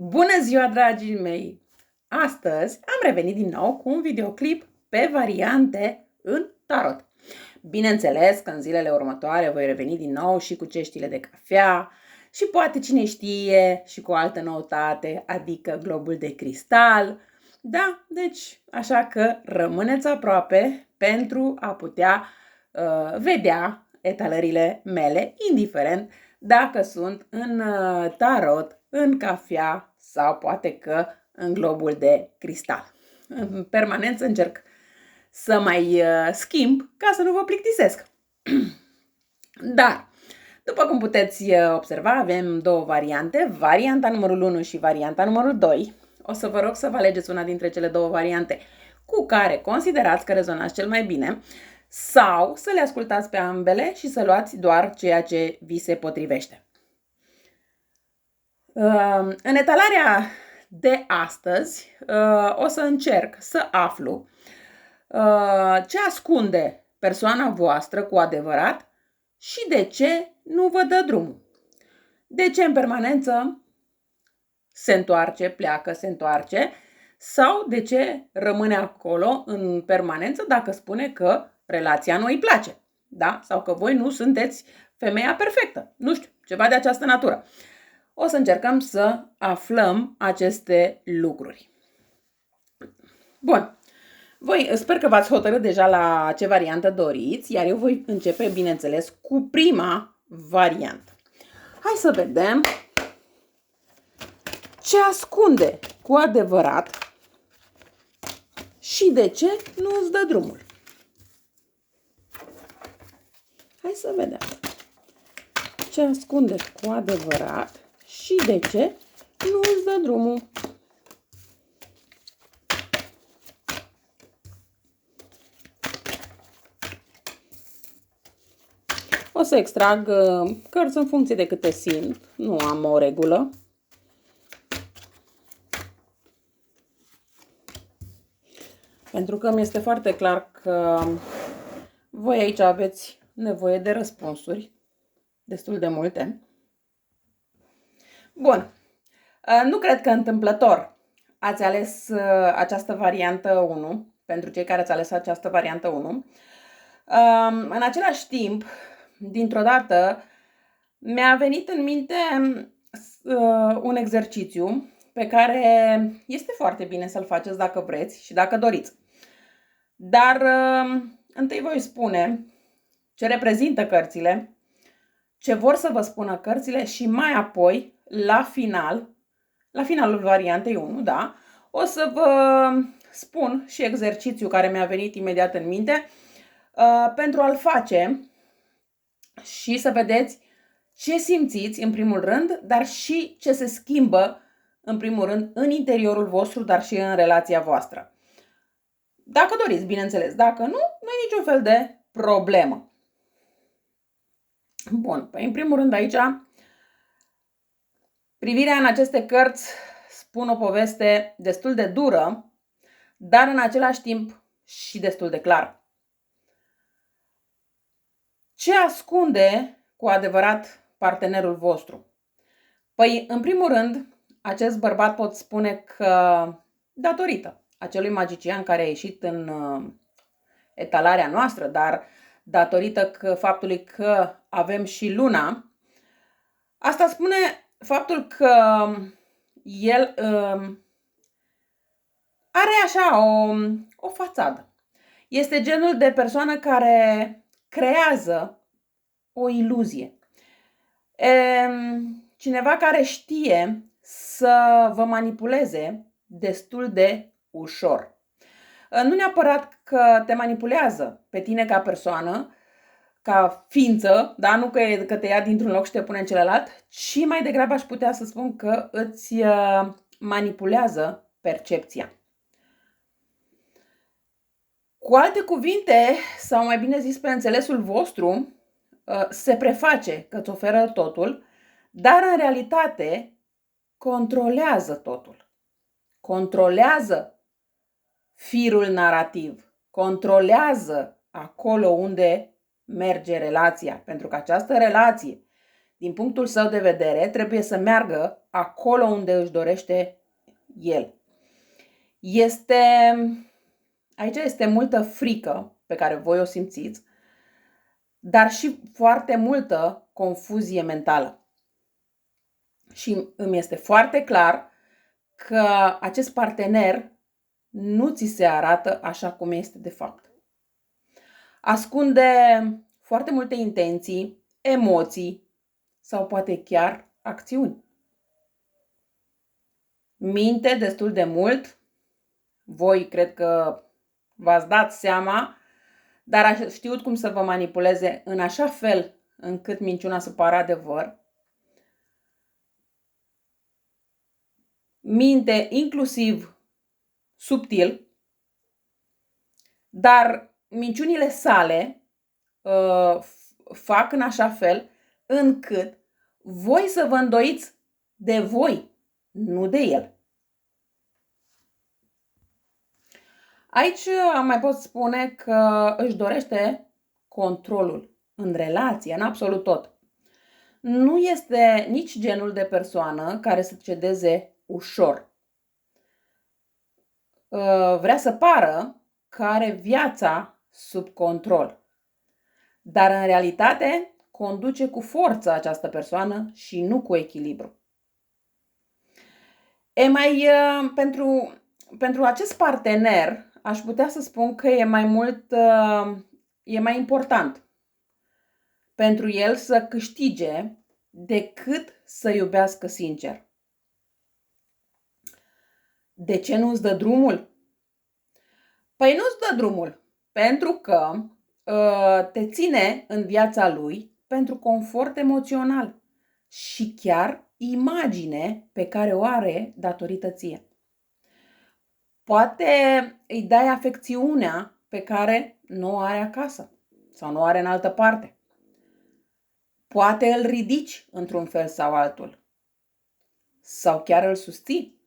Bună ziua, dragii mei! Astăzi am revenit din nou cu un videoclip pe variante în tarot. Bineînțeles că în zilele următoare voi reveni din nou și cu ceștile de cafea și poate cine știe și cu o altă noutate, adică globul de cristal. Da, deci așa că rămâneți aproape pentru a putea vedea etalările mele, indiferent dacă sunt în tarot, în cafea sau poate că în globul de cristal. În permanență încerc să mai schimb ca să nu vă plictisesc. Dar, după cum puteți observa, avem două variante, varianta numărul 1 și varianta numărul 2. O să vă rog să vă alegeți una dintre cele două variante cu care considerați că rezonați cel mai bine sau să le ascultați pe ambele și să luați doar ceea ce vi se potrivește. În etalarea de astăzi o să încerc să aflu ce ascunde persoana voastră cu adevărat și de ce nu vă dă drumul. De ce în permanență se întoarce, pleacă, se întoarce sau de ce rămâne acolo în permanență dacă spune că relația nu îi place, da? Sau că voi nu sunteți femeia perfectă. Nu știu, ceva de această natură. O să încercăm să aflăm aceste lucruri. Bun. Voi sper că v-ați hotărât deja la ce variantă doriți, iar eu voi începe, bineînțeles, cu prima variantă. Hai să vedem ce ascunde cu adevărat și de ce nu îți dă drumul. Hai să vedem ce ascunde cu adevărat și de ce nu îți dă drumul. O să extrag cărți în funcție de câte simt, nu am o regulă. Pentru că mi este foarte clar că voi aici aveți nevoie de răspunsuri, destul de multe. Bun, nu cred că întâmplător ați ales această variantă 1, pentru cei care ați ales această variantă 1. În același timp, dintr-o dată, mi-a venit în minte un exercițiu pe care este foarte bine să-l faceți dacă vreți și dacă doriți. Dar întâi voi spune ce reprezintă cărțile, ce vor să vă spună cărțile și mai apoi, la finalul variantei 1, da, o să vă spun și exercițiul care mi-a venit imediat în minte pentru a-l face și să vedeți ce simțiți în primul rând, dar și ce se schimbă în primul rând în interiorul vostru, dar și în relația voastră. Dacă doriți, bineînțeles. Dacă nu, nu e niciun fel de problemă. Bun, păi în primul rând aici, privirea în aceste cărți spun o poveste destul de dură, dar în același timp și destul de clar. Ce ascunde cu adevărat partenerul vostru? Păi, în primul rând, acest bărbat pot spune că, datorită acelui magician care a ieșit în etalarea noastră, dar datorită faptului că avem și luna, asta spune faptul că el are așa o fațadă. Este genul de persoană care creează o iluzie. Cineva care știe să vă manipuleze destul de ușor. Nu neapărat că te manipulează pe tine ca persoană, ca ființă, da? Nu că te ia dintr-un loc și te pune în celălalt, ci mai degrabă aș putea să spun că îți manipulează percepția. Cu alte cuvinte, sau mai bine zis pe înțelesul vostru, se preface că îți oferă totul, dar în realitate controlează totul. Controlează firul narrativ, controlează acolo unde merge relația, pentru că această relație din punctul său de vedere, trebuie să meargă acolo unde își dorește el. Aici este multă frică pe care voi o simțiți, dar și foarte multă confuzie mentală. Și îmi este foarte clar că acest partener nu ți se arată așa cum este de fapt. Ascunde foarte multe intenții, emoții sau poate chiar acțiuni. Minte destul de mult, voi cred că v-ați dat seama, dar a știut cum să vă manipuleze în așa fel încât minciuna să pară adevăr. Minte inclusiv subtil, dar minciunile sale fac în așa fel încât voi să vă îndoiți de voi, nu de el. Aici mai pot spune că își dorește controlul în relație, în absolut tot. Nu este nici genul de persoană care să cedeze ușor. Vrea să pară că are viața sub control. Dar în realitate conduce cu forță această persoană și nu cu echilibru. Pentru acest partener aș putea să spun că e mai important pentru el să câștige decât să iubească sincer. De ce nu îți dă drumul? Păi nu îți dă drumul pentru că te ține în viața lui pentru confort emoțional și chiar imagine pe care o are datorită ție. Poate îi dai afecțiunea pe care nu o are acasă sau nu o are în altă parte. Poate îl ridici într-un fel sau altul. Sau chiar îl susții.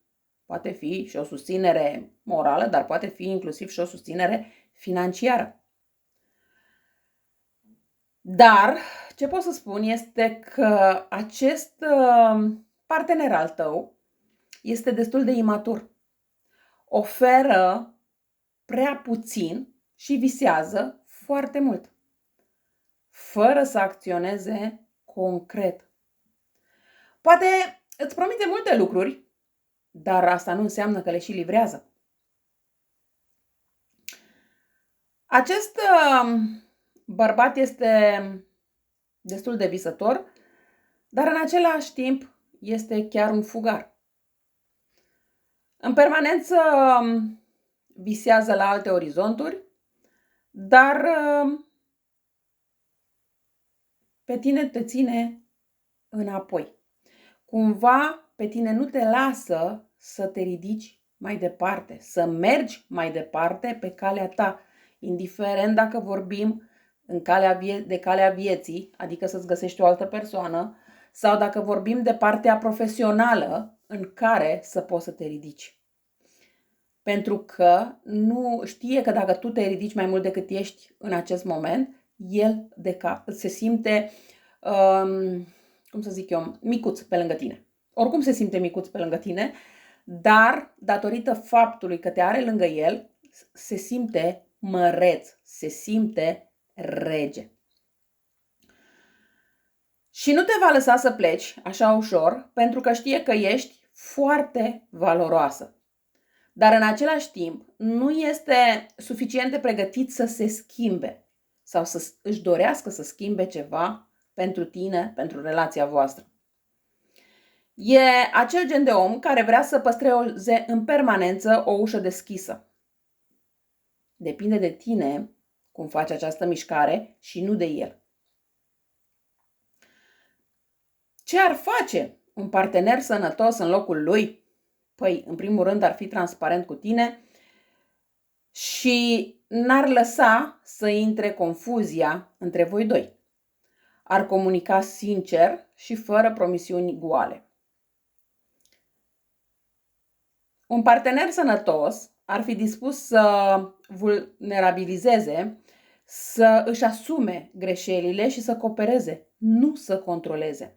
Poate fi și o susținere morală, dar poate fi inclusiv și o susținere financiară. Dar ce pot să spun este că acest partener al tău este destul de imatur. Oferă prea puțin și visează foarte mult, fără să acționeze concret. Poate îți promite multe lucruri, dar asta nu înseamnă că le și livrează. Acest bărbat este destul de visător, dar în același timp este chiar un fugar. În permanență visează la alte orizonturi, dar pe tine te ține înapoi. Cumva pe tine nu te lasă să te ridici mai departe, să mergi mai departe pe calea ta, indiferent dacă vorbim de calea vieții, adică să-ți găsești o altă persoană, sau dacă vorbim de partea profesională în care să poți să te ridici. Pentru că nu știe că dacă tu te ridici mai mult decât ești în acest moment, el se simte, micuț pe lângă tine. Oricum se simte micuț pe lângă tine, dar datorită faptului că te are lângă el, se simte măreț, se simte rege. Și nu te va lăsa să pleci așa ușor, pentru că știe că ești foarte valoroasă. Dar în același timp nu este suficient de pregătit să se schimbe sau să își dorească să schimbe ceva pentru tine, pentru relația voastră. E acel gen de om care vrea să păstreze în permanență o ușă deschisă. Depinde de tine cum faci această mișcare și nu de el. Ce ar face un partener sănătos în locul lui? Păi, în primul rând, ar fi transparent cu tine și n-ar lăsa să intre confuzia între voi doi. Ar comunica sincer și fără promisiuni goale. Un partener sănătos ar fi dispus să vulnerabilizeze, să își asume greșelile și să coopereze, nu să controleze.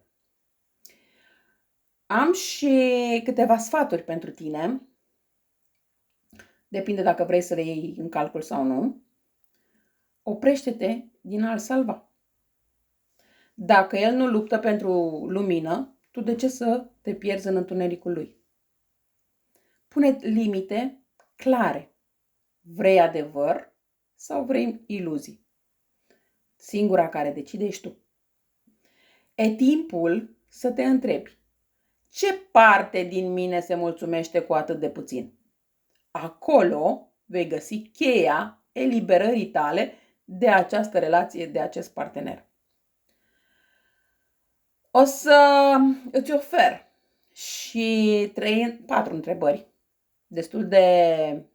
Am și câteva sfaturi pentru tine. Depinde dacă vrei să le iei în calcul sau nu. Oprește-te din a-l salva. Dacă el nu luptă pentru lumină, tu de ce să te pierzi în întunericul lui? Pune limite clare. Vrei adevăr sau vrei iluzii? Singura care decide ești tu. E timpul să te întrebi: ce parte din mine se mulțumește cu atât de puțin? Acolo vei găsi cheia eliberării tale de această relație, de acest partener. O să îți ofer și 4 întrebări destul de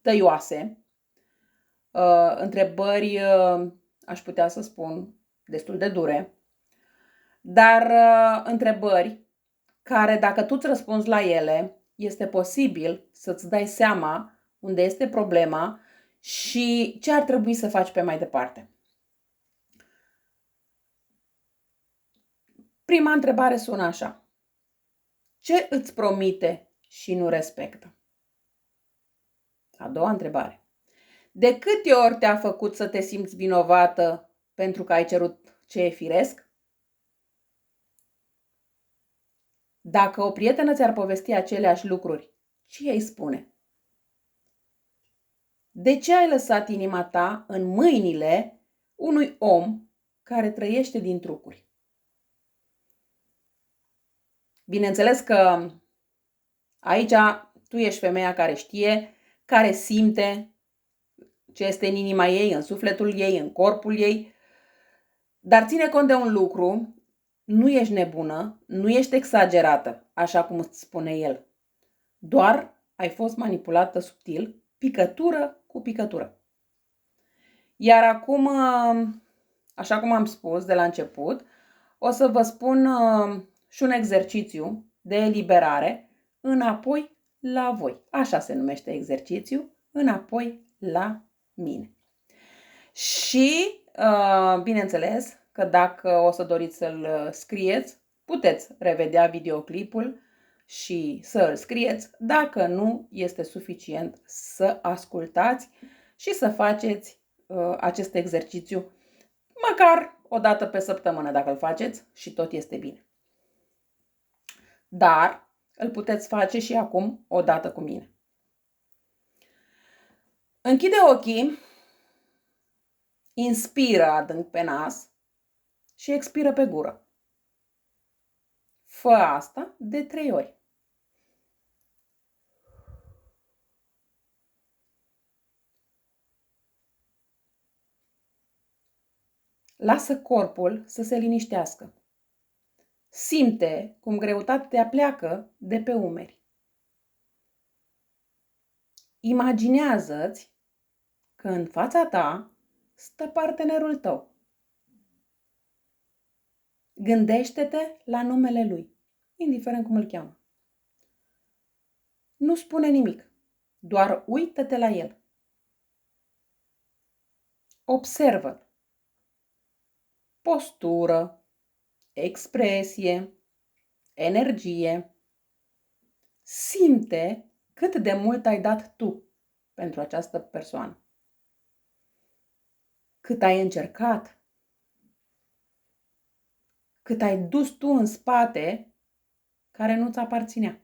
tăioase, întrebări, aș putea să spun, destul de dure, dar întrebări care, dacă tu îți răspunzi la ele, este posibil să-ți dai seama unde este problema și ce ar trebui să faci pe mai departe. Prima întrebare sună așa: ce îți promite și nu respectă? A doua întrebare: de câte ori te-a făcut să te simți vinovată pentru că ai cerut ce e firesc? Dacă o prietenă ți-ar povesti aceleași lucruri, ce îi spune? De ce ai lăsat inima ta în mâinile unui om care trăiește din trucuri? Bineînțeles că aici tu ești femeia care știe, care simte ce este în inima ei, în sufletul ei, în corpul ei, dar ține cont de un lucru: nu ești nebună, nu ești exagerată, așa cum îți spune el. Doar ai fost manipulată subtil, picătură cu picătură. Iar acum, așa cum am spus de la început, o să vă spun și un exercițiu de eliberare înapoi la voi. Așa se numește exercițiu, înapoi la mine. Și, bineînțeles, că dacă o să doriți să-l scrieți, puteți revedea videoclipul și să îl scrieți. Dacă nu, este suficient să ascultați și să faceți acest exercițiu măcar o dată pe săptămână, dacă îl faceți, și tot este bine. Dar îl puteți face și acum o dată cu mine. Închide ochii, inspiră adânc pe nas și expiră pe gură. Fă asta de 3 ori. Lasă corpul să se liniștească. Simte cum greutatea pleacă de pe umeri. Imaginează-ți că în fața ta stă partenerul tău. Gândește-te la numele lui, indiferent cum îl cheamă. Nu spune nimic, doar uită-te la el. Observă postură, expresie, energie. Simte cât de mult ai dat tu pentru această persoană. Cât ai încercat, cât ai dus tu în spate care nu-ți aparținea.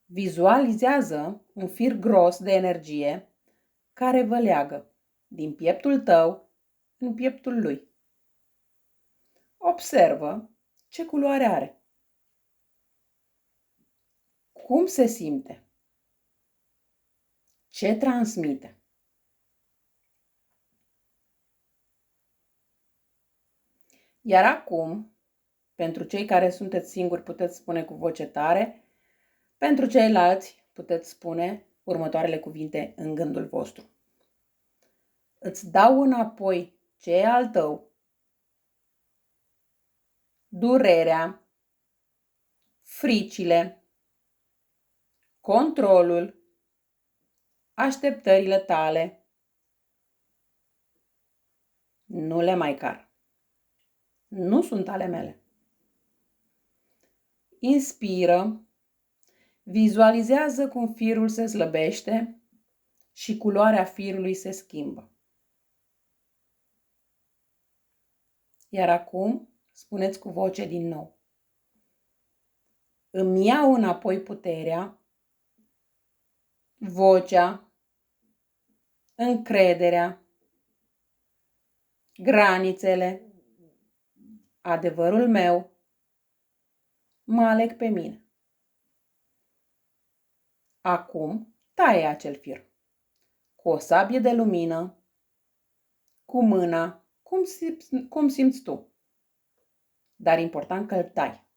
Vizualizează un fir gros de energie care vă leagă din pieptul tău în pieptul lui. Observă ce culoare are. Cum se simte? Ce transmite? Iar acum, pentru cei care sunteți singuri, puteți spune cu voce tare. Pentru ceilalți, puteți spune următoarele cuvinte în gândul vostru. Îți dau înapoi ce e al tău, durerea, fricile, controlul, așteptările tale. Nu le mai car. nu sunt ale mele. Inspiră, vizualizează cum firul se slăbește și culoarea firului se schimbă. Iar acum spuneți cu voce din nou. Îmi iau înapoi puterea, vocea, încrederea, granițele, adevărul meu, mă aleg pe mine. Acum taie acel fir cu o sabie de lumină, cu mâna, cum simți tu. Dar important că îl tai.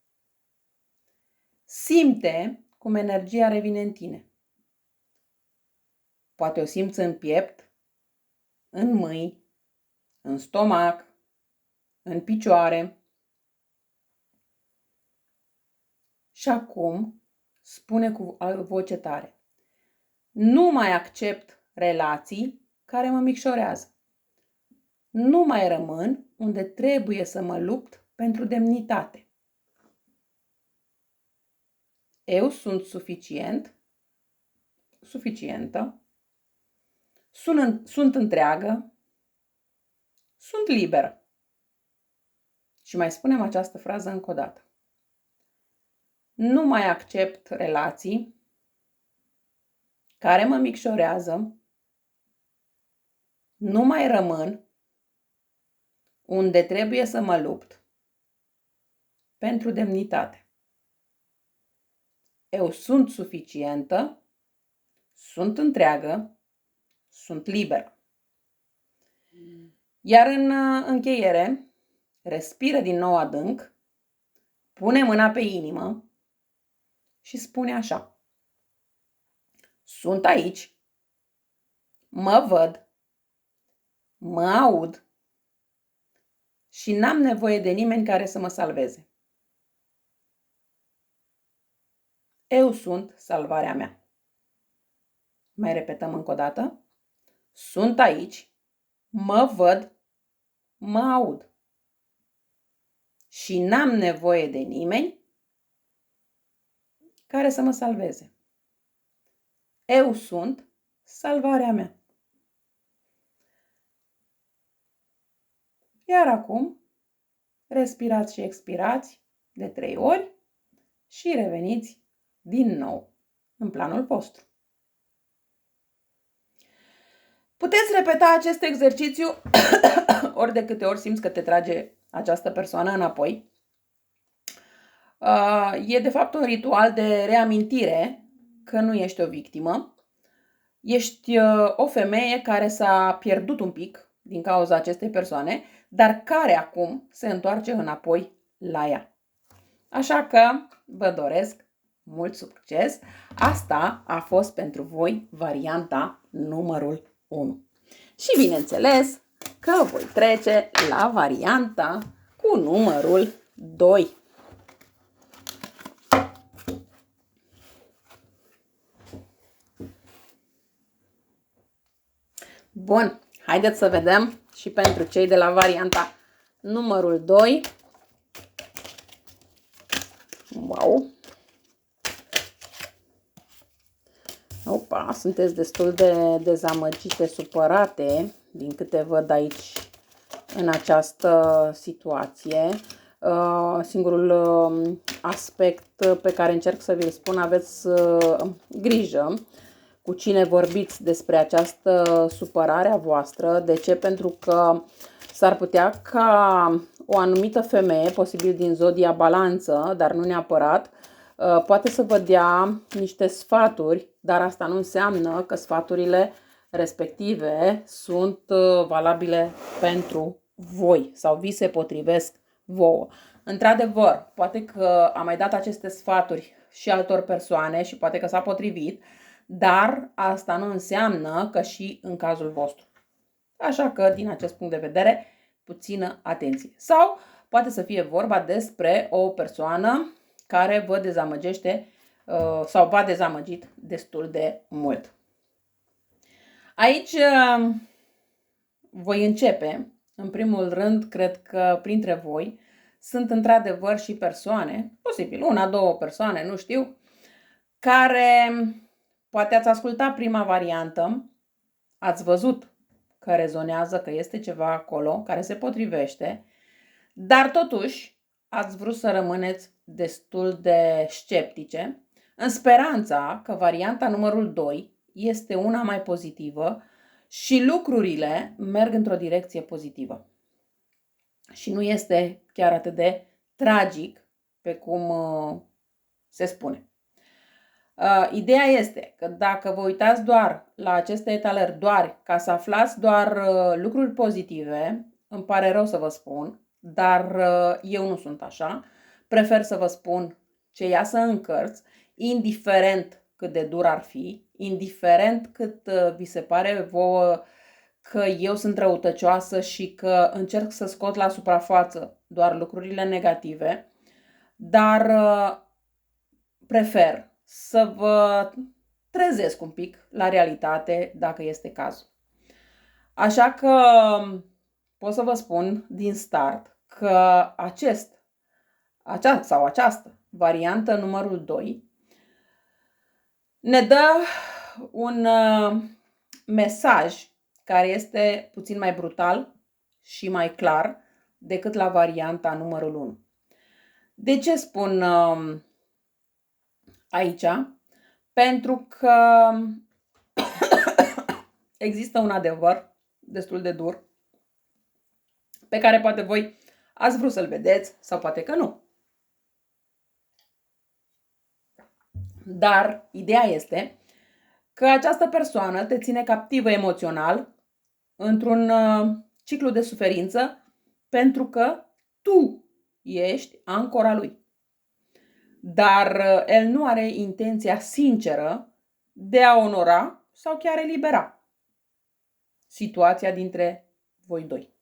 Simte cum energia revine în tine. Poate o simți în piept, în mâini, în stomac, în picioare. Și acum spune cu voce tare. Nu mai accept relații care mă micșorează. Nu mai rămân unde trebuie să mă lupt pentru demnitate. Eu sunt suficientă, sunt întreagă, sunt liberă. Și mai spunem această frază încă o dată. Nu mai accept relații care mă micșorează, nu mai rămân unde trebuie să mă lupt pentru demnitate. Eu sunt suficientă, sunt întreagă, sunt liberă. Iar în încheiere, respiră din nou adânc, pune mâna pe inimă și spune așa. Sunt aici, mă văd, mă aud și n-am nevoie de nimeni care să mă salveze. Eu sunt salvarea mea. Mai repetăm încă o dată. Sunt aici, mă văd, mă aud și n-am nevoie de nimeni care să mă salveze. Eu sunt salvarea mea. Iar acum, respirați și expirați de 3 ori și reveniți din nou în planul vostru. Puteți repeta acest exercițiu ori de câte ori simți că te trage această persoană înapoi. E de fapt un ritual de reamintire că nu ești o victimă. Ești o femeie care s-a pierdut un pic din cauza acestei persoane, dar care acum se întoarce înapoi la ea. Așa că vă doresc mult succes! Asta a fost pentru voi varianta numărul 1. Și bineînțeles că voi trece la varianta cu numărul 2. Bun, haideți să vedem și pentru cei de la varianta numărul 2. Wow! Opa, sunteți destul de dezamăgite, supărate, din câte văd aici în această situație. Singurul aspect pe care încerc să vi-l spun, aveți grijă cu cine vorbiți despre această supărare a voastră. De ce? Pentru că s-ar putea ca o anumită femeie, posibil din zodia Balanță, dar nu neapărat, poate să vă dea niște sfaturi, dar asta nu înseamnă că sfaturile respective sunt valabile pentru voi sau vi se potrivesc vouă. Într-adevăr, poate că am mai dat aceste sfaturi și altor persoane și poate că s-a potrivit, dar asta nu înseamnă că și în cazul vostru. Așa că, din acest punct de vedere, puțină atenție. Sau poate să fie vorba despre o persoană care vă dezamăgește sau v-a dezamăgit destul de mult. Aici voi începe. În primul rând, cred că printre voi sunt într-adevăr și persoane, posibil una, două persoane, nu știu, care poate ați ascultat prima variantă, ați văzut că rezonează, că este ceva acolo care se potrivește, dar totuși ați vrut să rămâneți destul de sceptice, în speranța că varianta numărul 2 este una mai pozitivă și lucrurile merg într-o direcție pozitivă. Și nu este chiar atât de tragic pe cum se spune. Ideea este că dacă vă uitați doar la aceste etalări, doar ca să aflați doar lucruri pozitive, îmi pare rău să vă spun, dar eu nu sunt așa. Prefer să vă spun ce iasă în cărți, indiferent cât de dur ar fi, indiferent cât vi se pare vouă că eu sunt răutăcioasă și că încerc să scot la suprafață doar lucrurile negative, dar prefer să vă trezesc un pic la realitate dacă este cazul. Așa că pot să vă spun din start că această variantă numărul 2 ne dă un mesaj care este puțin mai brutal și mai clar decât la varianta numărul 1. De ce spun aici? Pentru că există un adevăr destul de dur pe care poate voi ați vrut să-l vedeți sau poate că nu. Dar ideea este că această persoană te ține captivă emoțional într-un ciclu de suferință pentru că tu ești ancora lui. Dar el nu are intenția sinceră de a onora sau chiar elibera situația dintre voi doi.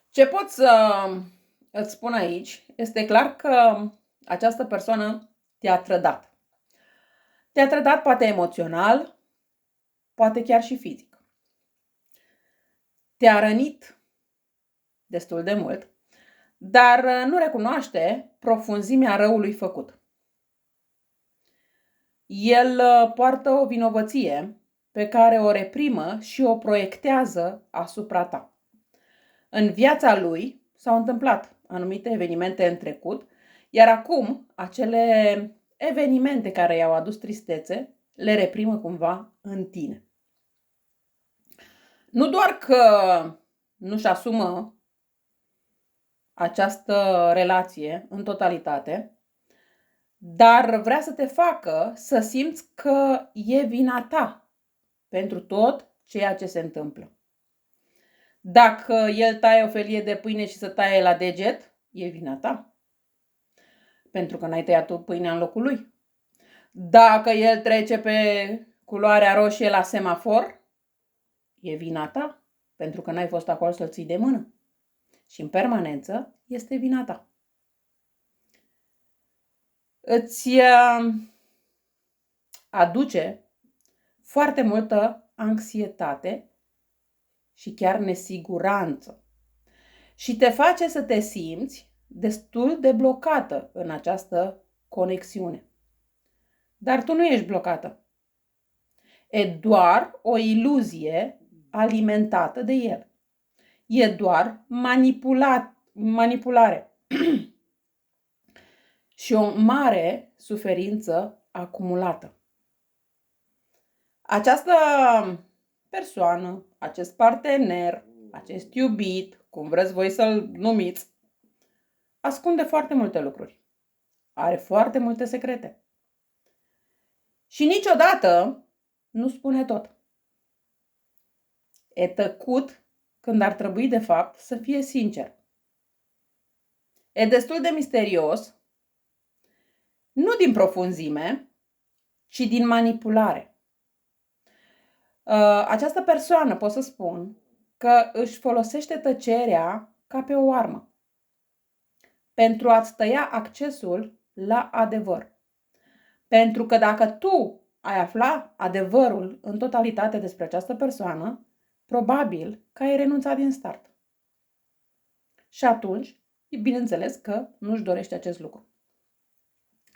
Ce pot să îți spun aici este clar că această persoană te-a trădat. Te-a trădat poate emoțional, poate chiar și fizic. Te-a rănit destul de mult, dar nu recunoaște profunzimea răului făcut. El poartă o vinovăție pe care o reprimă și o proiectează asupra ta. În viața lui s-au întâmplat anumite evenimente în trecut, iar acum acele evenimente care i-au adus tristețe le reprimă cumva în tine. Nu doar că nu-și asumă această relație în totalitate, dar vrea să te facă să simți că e vina ta pentru tot ceea ce se întâmplă. Dacă el taie o felie de pâine și să taie la deget, e vina ta. Pentru că n-ai tăiat tu pâinea în locul lui. Dacă el trece pe culoarea roșie la semafor, e vina ta. Pentru că n-ai fost acolo să-l ții de mână. Și în permanență este vina ta. Îți aduce foarte multă anxietate și chiar nesiguranță. Și te face să te simți destul de blocată în această conexiune. Dar tu nu ești blocată. E doar o iluzie alimentată de el. E doar manipulare. Și o mare suferință acumulată. Această persoană, acest partener, acest iubit, cum vreți voi să-l numiți, ascunde foarte multe lucruri. Are foarte multe secrete. Și niciodată nu spune tot. E tăcut când ar trebui, de fapt, să fie sincer. E destul de misterios, nu din profunzime, ci din manipulare. Această persoană, pot să spun, că își folosește tăcerea ca pe o armă pentru a-ți tăia accesul la adevăr. Pentru că dacă tu ai afla adevărul în totalitate despre această persoană, probabil că ai renunțat din start. Și atunci, bineînțeles că nu-și dorește acest lucru.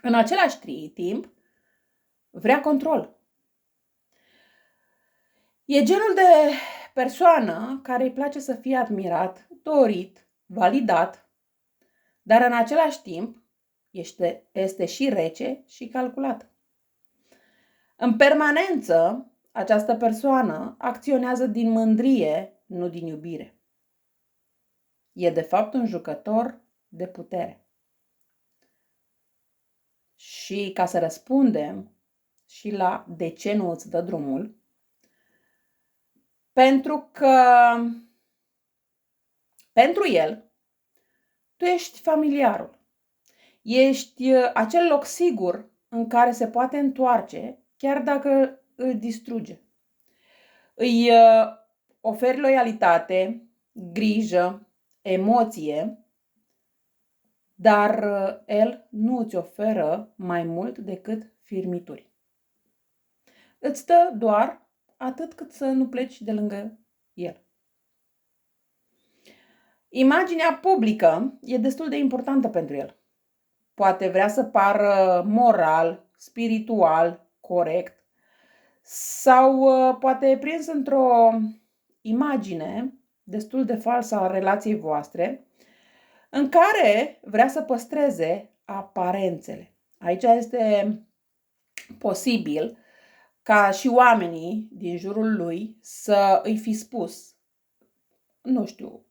În același timp, vrea control. E genul de persoană care îi place să fie admirat, dorit, validat, dar în același timp este și rece și calculat. În permanență, această persoană acționează din mândrie, nu din iubire. E de fapt un jucător de putere. Și ca să răspundem și la de ce nu îți dă drumul, pentru că pentru el tu ești familiarul. Ești acel loc sigur în care se poate întoarce chiar dacă îl distruge. Îi oferi loialitate, grijă, emoție, dar el nu îți oferă mai mult decât firmituri. Îți dă doar atât cât să nu pleci de lângă el. Imaginea publică e destul de importantă pentru el. Poate vrea să pară moral, spiritual, corect, sau poate e prins într-o imagine destul de falsă a relației voastre, în care vrea să păstreze aparențele. Aici este posibil ca și oamenii din jurul lui să îi fi spus, nu știu,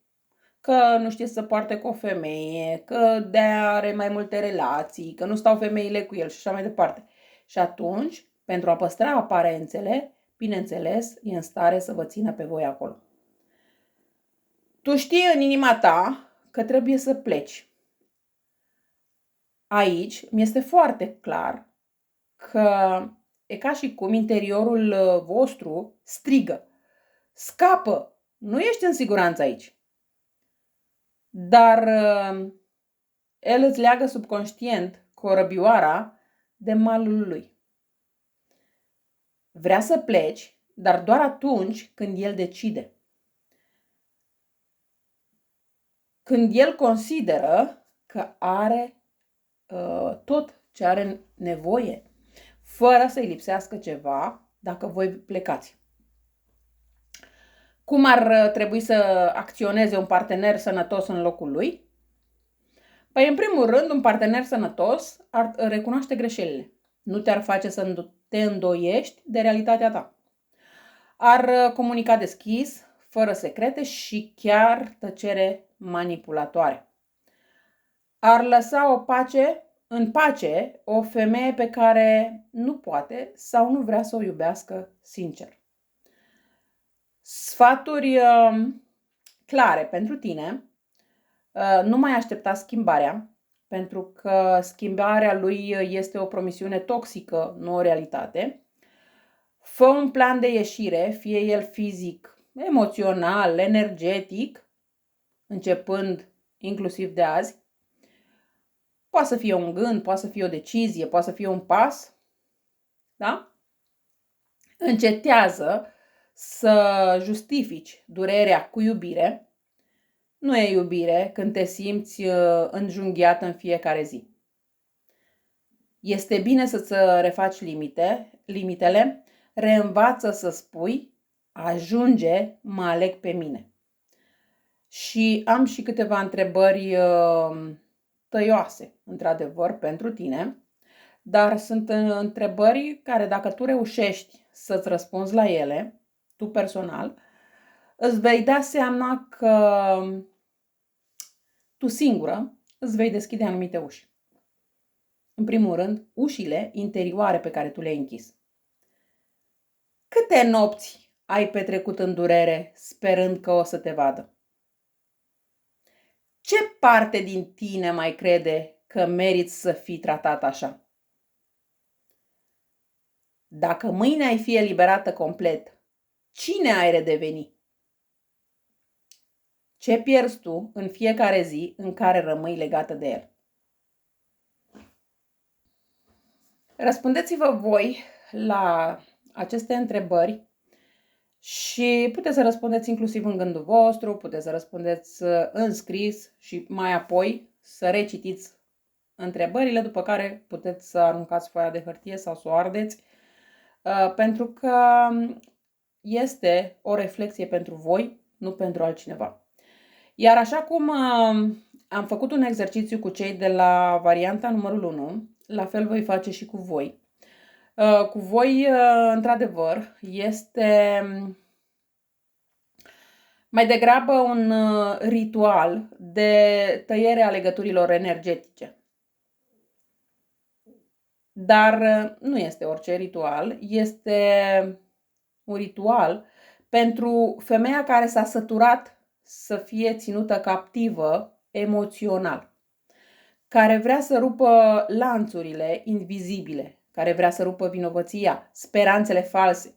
că nu știe să poarte cu o femeie, că de-aia are mai multe relații, că nu stau femeile cu el și așa mai departe. Și atunci, pentru a păstra aparențele, bineînțeles, e în stare să vă țină pe voi acolo. Tu știi în inima ta că trebuie să pleci. Aici mi-este foarte clar că e ca și cum interiorul vostru strigă. Scapă! Nu ești în siguranță aici. Dar el îți leagă subconștient corăbioara de malul lui. Vrea să pleci, dar doar atunci când el decide. Când el consideră că are tot ce are nevoie, fără să-i lipsească ceva dacă voi plecați. Cum ar trebui să acționeze un partener sănătos în locul lui? Păi, în primul rând, un partener sănătos ar recunoaște greșelile. Nu te-ar face să te îndoiești de realitatea ta. Ar comunica deschis, fără secrete și chiar tăcere manipulatoare. Ar lăsa în pace o femeie pe care nu poate sau nu vrea să o iubească sincer. Sfaturi clare pentru tine: nu mai aștepta schimbarea, pentru că schimbarea lui este o promisiune toxică, nu o realitate. Fă un plan de ieșire, fie el fizic, emoțional, energetic, începând inclusiv de azi. Poate să fie un gând, poate să fie o decizie, poate să fie un pas. Da? Încetează să justifici durerea cu iubire. Nu e iubire când te simți înjunghiat în fiecare zi. Este bine să-ți refaci limitele, reînvață să spui, ajunge, mă aleg pe mine. Și am și câteva întrebări tăioase, într-adevăr, pentru tine, dar sunt întrebări care, dacă tu reușești să-ți răspunzi la ele, tu personal, îți vei da seama că tu singură îți vei deschide anumite uși. În primul rând, ușile interioare pe care tu le-ai închis. Câte nopți ai petrecut în durere sperând că o să te vadă? Ce parte din tine mai crede că meriți să fii tratat așa? Dacă mâine ai fi eliberată complet, cine ai redeveni? Ce pierzi tu în fiecare zi în care rămâi legată de el? Răspundeți-vă voi la aceste întrebări Și puteți să răspundeți inclusiv în gândul vostru, puteți să răspundeți în scris și mai apoi să recitiți întrebările, după care puteți să aruncați foaia de hârtie sau să o ardeți, pentru că este o reflexie pentru voi, nu pentru altcineva. Iar așa cum am făcut un exercițiu cu cei de la varianta numărul 1, la fel voi face și cu voi. Cu voi, într-adevăr, este mai degrabă un ritual de tăiere a legăturilor energetice. Dar nu este orice ritual, este un ritual pentru femeia care s-a săturat să fie ținută captivă emoțional, care vrea să rupă lanțurile invizibile, care vrea să rupă vinovăția, speranțele false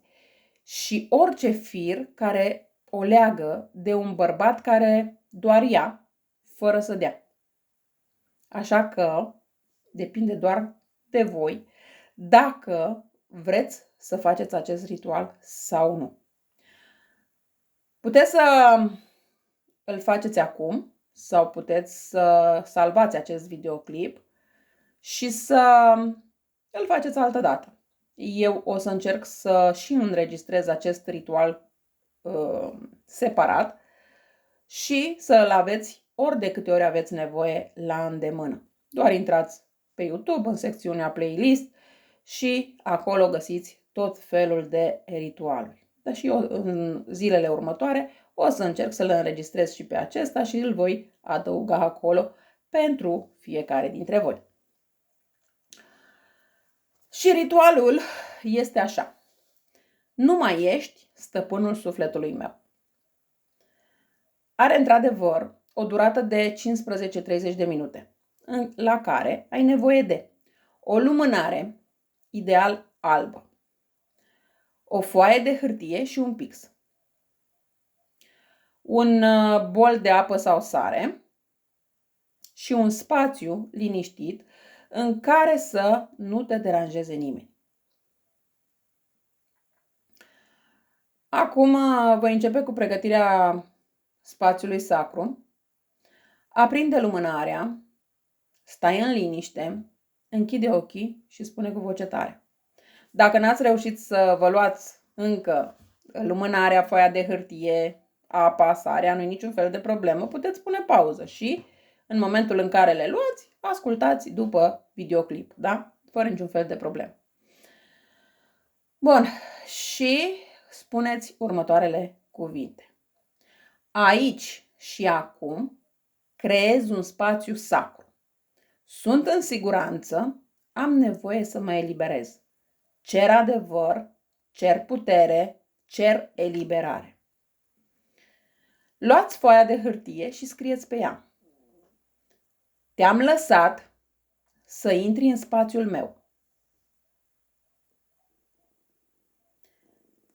și orice fir care o leagă de un bărbat care doar ia, fără să dea. Așa că depinde doar de voi dacă vreți să faceți acest ritual sau nu. Puteți să îl faceți acum sau puteți să salvați acest videoclip și să îl faceți altă dată. Eu o să încerc să și înregistrez acest ritual separat și să îl aveți ori de câte ori aveți nevoie la îndemână. Doar intrați pe YouTube în secțiunea playlist și acolo găsiți tot felul de ritualuri. Dar și eu în zilele următoare o să încerc să-l înregistrez și pe acesta și îl voi adăuga acolo pentru fiecare dintre voi. Și ritualul este așa. Nu mai ești stăpânul sufletului meu. Are într-adevăr o durată de 15-30 de minute, la care ai nevoie de o lumânare, ideal albă, o foaie de hârtie și un pix, un bol de apă sau sare și un spațiu liniștit în care să nu te deranjeze nimeni. Acum voi începe cu pregătirea spațiului sacru. Aprinde lumânarea, stai în liniște, închide ochii și spune cu voce tare. Dacă n-ați reușit să vă luați încă lumânarea, foaia de hârtie, apa, sarea, nu-i niciun fel de problemă, puteți pune pauză și în momentul în care le luați, ascultați după videoclip, da? Fără niciun fel de problemă. Bun, și spuneți următoarele cuvinte. Aici și acum creez un spațiu sacru. Sunt în siguranță, am nevoie să mă eliberez. Cer adevăr, cer putere, cer eliberare. Luați foaia de hârtie și scrieți pe ea. Te-am lăsat să intri în spațiul meu.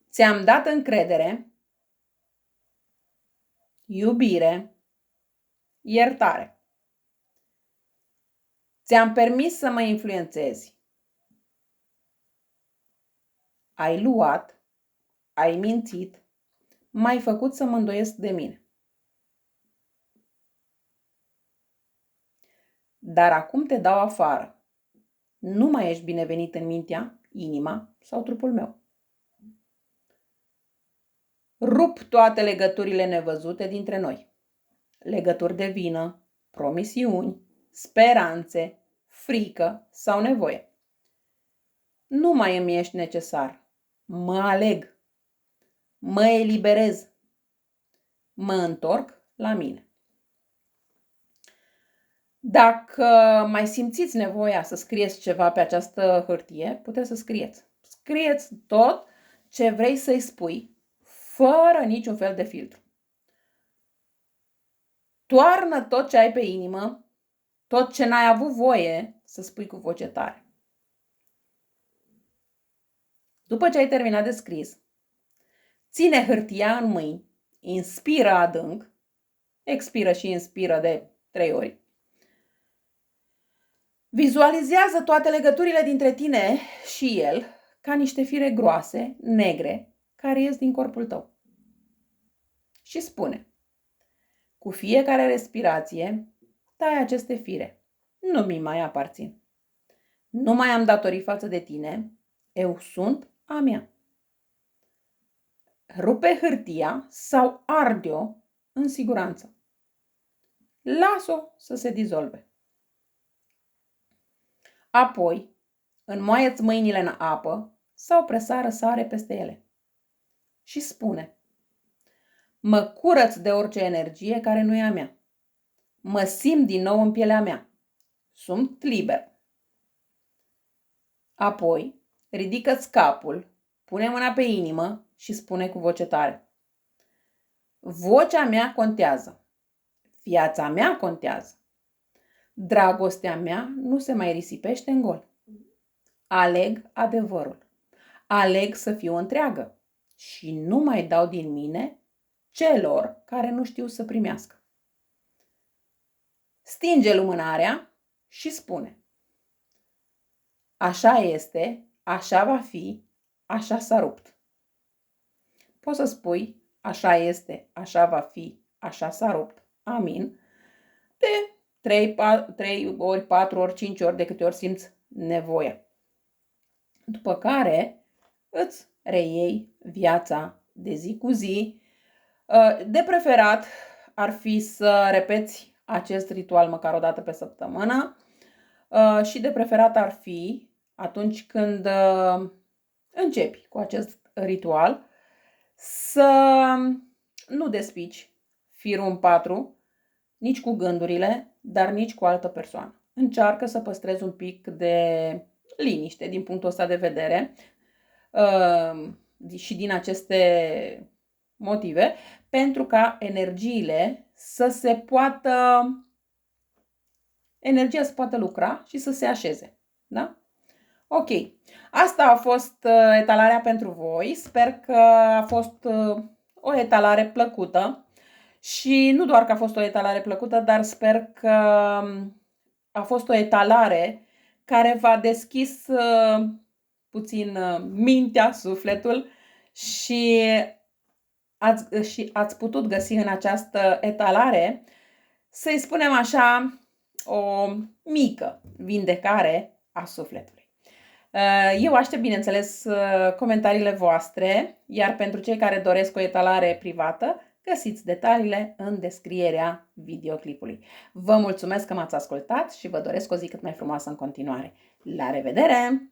Ți-am dat încredere, iubire, iertare. Ți-am permis să mă influențezi. Ai luat, ai mințit, m-ai făcut să mă îndoiesc de mine. Dar acum te dau afară. Nu mai ești binevenit în mintea, inima sau trupul meu. Rup toate legăturile nevăzute dintre noi. Legături de vină, promisiuni, speranțe, frică sau nevoie. Nu mai îmi ești necesar. Mă aleg. Mă eliberez. Mă întorc la mine. Dacă mai simțiți nevoia să scrieți ceva pe această hârtie, puteți să scrieți. Scrieți tot ce vrei să-i spui, fără niciun fel de filtru. Toarnă tot ce ai pe inimă, tot ce n-ai avut voie să spui cu voce tare. După ce ai terminat de scris, ține hârtia în mâini, inspiră adânc, expiră și inspiră de 3 ori. Vizualizează toate legăturile dintre tine și el ca niște fire groase, negre, care ies din corpul tău. și spune: cu fiecare respirație tai aceste fire. Nu mi mai aparțin. Nu mai am datorii față de tine. Eu sunt a mea. Rupe hârtia sau arde-o în siguranță. Las-o să se dizolve. Apoi, înmoaie-ți mâinile în apă sau presară sare peste ele. Și spune: mă curăț de orice energie care nu e a mea. Mă simt din nou în pielea mea. Sunt liber. Apoi, ridică-ți capul, pune mâna pe inimă și spune cu voce tare: vocea mea contează. Viața mea contează. Dragostea mea nu se mai risipește în gol. Aleg adevărul. Aleg să fiu întreagă și nu mai dau din mine celor care nu știu să primească. Stinge lumânarea și spune: așa este, așa va fi, așa s-a rupt. Poți să spui: așa este, așa va fi, așa s-a rupt, amin, de 3 ori, 4 ori, 5 ori, de câte ori simți nevoia. După care îți reiei viața de zi cu zi. De preferat ar fi să repeți acest ritual măcar o dată pe săptămână și de preferat ar fi atunci când începi cu acest ritual să nu despici firul în 4, nici cu gândurile, dar nici cu altă persoană. Încearcă să păstrezi un pic de liniște din punctul ăsta de vedere și din aceste motive, pentru ca energia să poată lucra și să se așeze. Da? Ok. Asta a fost etalarea pentru voi. Sper că a fost o etalare plăcută. Și nu doar că a fost o etalare plăcută, dar sper că a fost o etalare care v-a deschis puțin mintea, sufletul și ați putut găsi în această etalare, să-i spunem așa, o mică vindecare a sufletului. Eu aștept, bineînțeles, comentariile voastre, iar pentru cei care doresc o etalare privată, găsiți detaliile în descrierea videoclipului. Vă mulțumesc că m-ați ascultat și vă doresc o zi cât mai frumoasă în continuare. La revedere!